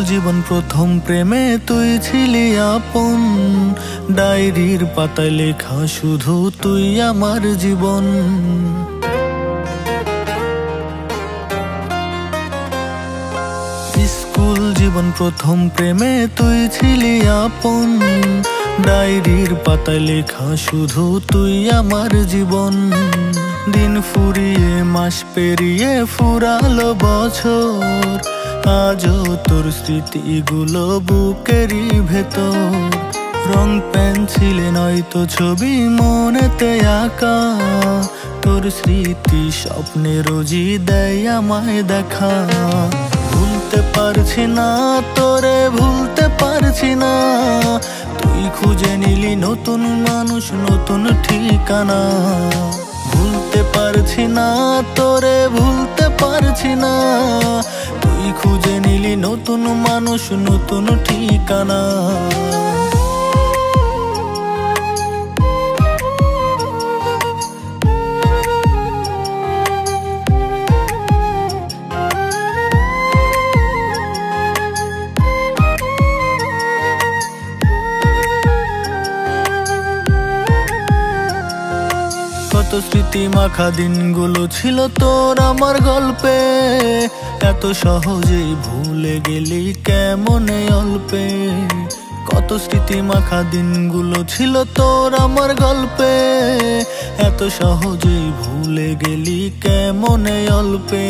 জীবন প্রথম প্রেমে তুই ছিলি আপন, ডায়েরির পাতায় লেখা শুধু তুই আমার জীবন। স্কুল জীবন প্রথম প্রেমে তুই ছিলি আপন, ডায়েরির পাতায় লেখা শুধু তুই আমার জীবন। দিন ফুরিয়ে মাস পেরিয়ে ফুরালো বছর, আজও তোর স্মৃতিগুলো বুকেরই ভেতর। রং পেন্সিলে নয়তো ছবি মনেতে আঁকা, তোর স্মৃতি স্বপ্নে রোজই দেয় আমায় দেখা। ভুলতে পারছি না তোরে, ভুলতে পারছি না, তুই খুঁজে নিলি নতুন মানুষ নতুন ঠিকানা। ভুলতে পারছি না তোরে, ভুলতে পারছি না, তুই খুঁজে নিলি নতুন মানুষ নতুন ঠিকানা। কত স্মৃতি মাখা দিনগুলো ছিল তোর আমার গল্পে, এত সহজেই ভুলে গেলি কেমনে অল্পে। কত স্মৃতি মাখা দিনগুলো ছিল তোর আমার গল্পে, এত সহজেই ভুলে গেলি কেমনে অল্পে।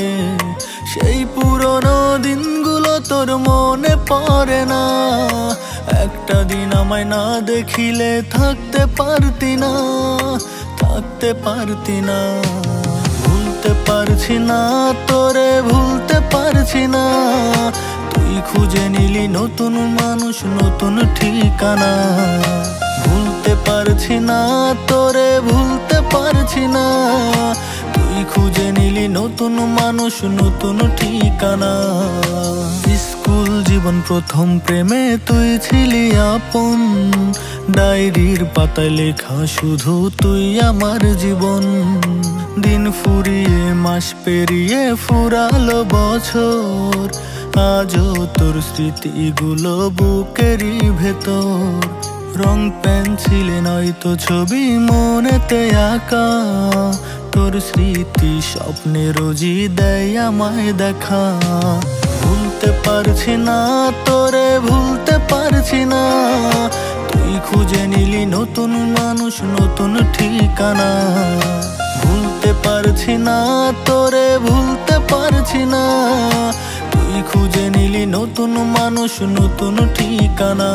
সেই পুরনো দিনগুলো তোর মনে পড়ে না, একটা দিন আমায় না দেখিলে থাকতে পারতি না, থাকতে পারতি না। ভুলতে পারছি না তোরে, ভুলতে পারছি না, তুই খুঁজে নিলি নতুন মানুষ নতুন ঠিকানা। ভুলতে পারছি না তোরে, ভুলতে পারছি না, তুই খুঁজে নিলি নতুন মানুষ নতুন ঠিকানা। স্কুল জীবন প্রথম প্রেমে তুই ছিলি আপন, ডায়েরির পাতায় লেখা শুধু তুই আমার জীবন। দিন ফুরিয়ে মাস পেরিয়ে ফুরালো বছর, আজও তোর স্মৃতিগুলো বুকেরই ভেতর। রং পেন্সিলে নয়তো ছবি মনেতে আঁকা, তোর স্মৃতি স্বপ্নে রোজই দেয় আমায় দেখা। ভুলতে পারছি না তোরে, ভুলতে পারছি না, তুই খুঁজে নিলি নতুন মানুষ নতুন ঠিকানা। ভুলতে পারছি না তোরে, ভুলতে পারছি না, তুই খুঁজে নিলি নতুন মানুষ নতুন ঠিকানা।